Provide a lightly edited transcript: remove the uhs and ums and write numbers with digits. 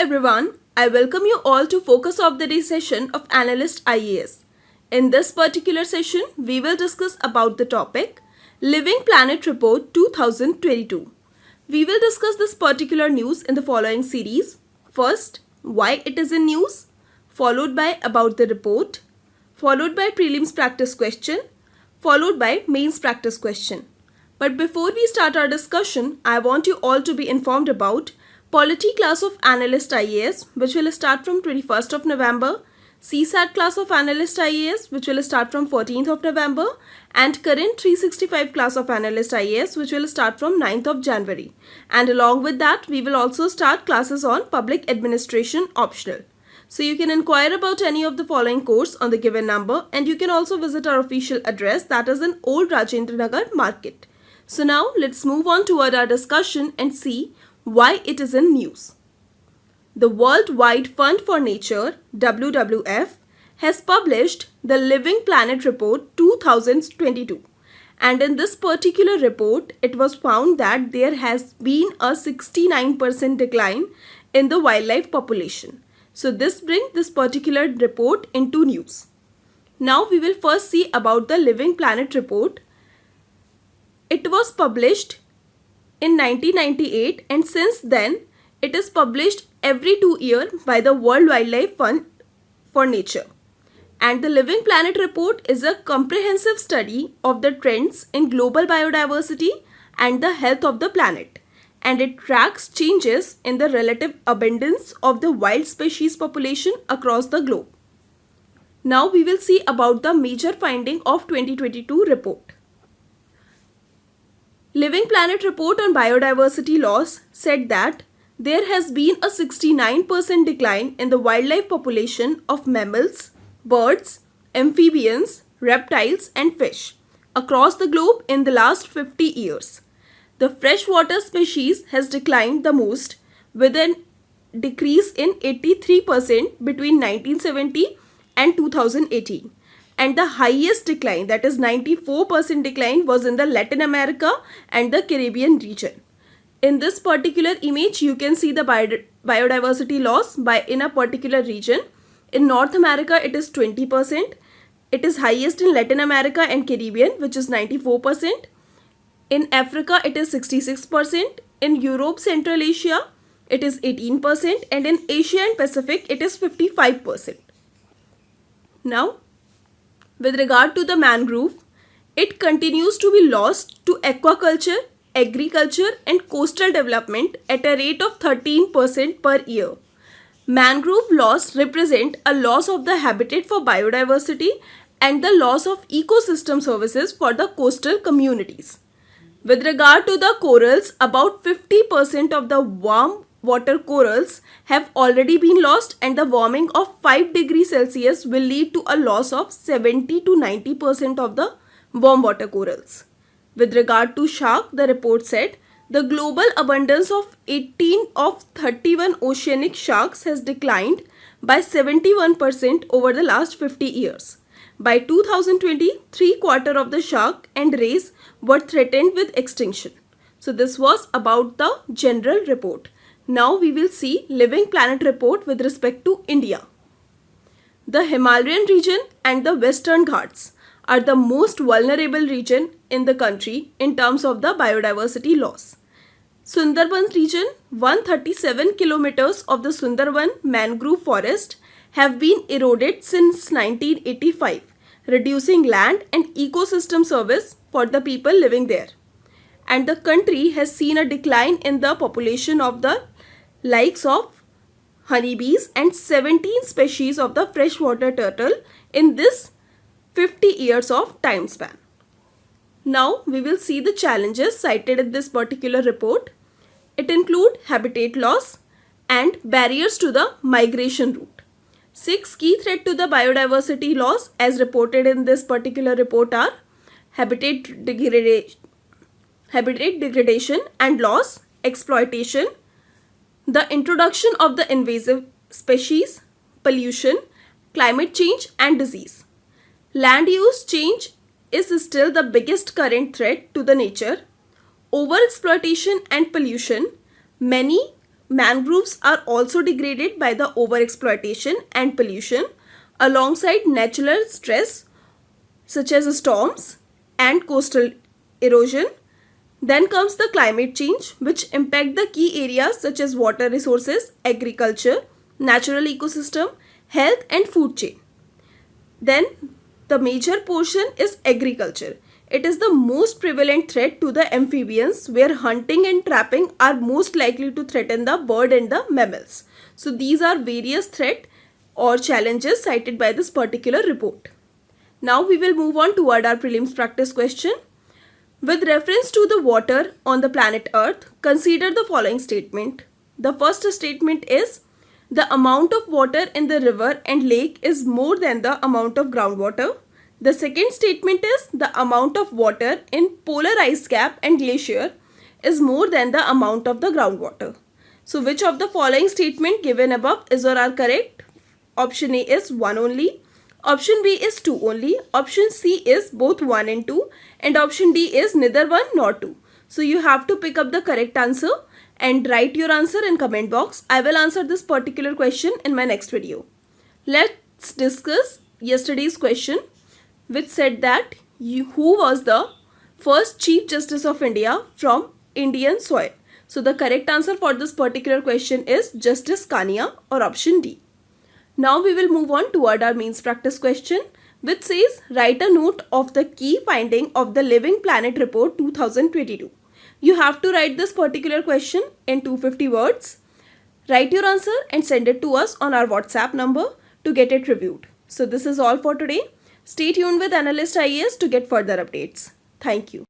everyone, I welcome you all to Focus of the Day session of ANALYST IAS. In this particular session, we will discuss about the topic Living Planet Report 2022. We will discuss this particular news in the following series. First, why it is in news, followed by about the report, followed by prelims practice question, followed by mains practice question. But before we start our discussion, I want you all to be informed about Polity class of Analyst IAS, which will start from 21st of November, CSAT class of Analyst IAS, which will start from 14th of November, and current 365 class of Analyst IAS, which will start from 9th of January. And along with that, we will also start classes on Public Administration optional. So you can inquire about any of the following course on the given number, and you can also visit our official address, that is in Old Rajinder Nagar Market. So now let's move on toward our discussion and see why it is in news. The Worldwide Fund for Nature, WWF, has published the Living Planet Report 2022. And in this particular report, it was found that there has been a 69% decline in the wildlife population. So this brings this particular report into news. Now we will first see about the Living Planet Report. It was published in 1998, and since then it is published every 2 years by the World Wildlife Fund for Nature. And the Living Planet Report is a comprehensive study of the trends in global biodiversity and the health of the planet, and it tracks changes in the relative abundance of the wild species population across the globe. Now we will see about the major finding of 2022 report. Living Planet Report on Biodiversity Loss said that there has been a 69% decline in the wildlife population of mammals, birds, amphibians, reptiles and fish across the globe in the last 50 years. The freshwater species has declined the most, with a decrease in 83% between 1970 and 2018. And the highest decline, that is 94% decline, was in the Latin America and the Caribbean region. In this particular image, you can see the biodiversity loss in a particular region. In North America, it is 20%. It is highest in Latin America and Caribbean, which is 94%. In Africa, it is 66%. In Europe, Central Asia, it is 18%. And in Asia and Pacific, it is 55%. Now, with regard to the mangrove, it continues to be lost to aquaculture, agriculture and coastal development at a rate of 13% per year. Mangrove loss represent a loss of the habitat for biodiversity and the loss of ecosystem services for the coastal communities. With regard to the corals, about 50% of the warm water corals have already been lost, and the warming of 5 degrees Celsius will lead to a loss of 70 to 90% of the warm water corals. With regard to shark, the report said the global abundance of 18 of 31 oceanic sharks has declined by 71% over the last 50 years. By 2020, 3/4 of the shark and rays were threatened with extinction. So this was about the general report. Now we will see Living Planet Report with respect to India. The Himalayan region and the Western Ghats are the most vulnerable region in the country in terms of the biodiversity loss. Sundarban region, 137 kilometers of the Sundarban mangrove forest have been eroded since 1985, reducing land and ecosystem service for the people living there. And the country has seen a decline in the population of the likes of honeybees and 17 species of the freshwater turtle in this 50 years of time span. Now we will see the challenges cited in this particular report. It includes habitat loss and barriers to the migration route. 6 key threats to the biodiversity loss as reported in this particular report are habitat degradation and loss, exploitation, the introduction of the invasive species, pollution, climate change and disease. Land use change is still the biggest current threat to the nature. Overexploitation and pollution. Many mangroves are also degraded by the overexploitation and pollution alongside natural stress such as storms and coastal erosion. Then comes the climate change, which impact the key areas such as water resources, agriculture, natural ecosystem, health and food chain. Then the major portion is agriculture. It is the most prevalent threat to the amphibians, where hunting and trapping are most likely to threaten the bird and the mammals. So these are various threats or challenges cited by this particular report. Now we will move on toward our prelims practice question. With reference to the water on the planet Earth, consider the following statement. The first statement is, the amount of water in the river and lake is more than the amount of groundwater. The second statement is, the amount of water in polar ice cap and glacier is more than the amount of the groundwater. So which of the following statement given above is or are correct? Option A is 1 only. Option B is 2 only. Option C is both 1 and 2. And option D is neither 1 nor 2. So you have to pick up the correct answer and write your answer in comment box. I will answer this particular question in my next video. Let's discuss yesterday's question, which said that who was the first Chief Justice of India from Indian soil. So the correct answer for this particular question is Justice Kania, or option D. Now we will move on toward our means practice question, which says, write a note of the key finding of the Living Planet Report 2022. You have to write this particular question in 250 words. Write your answer and send it to us on our WhatsApp number to get it reviewed. So this is all for today. Stay tuned with Analyst IAS to get further updates. Thank you.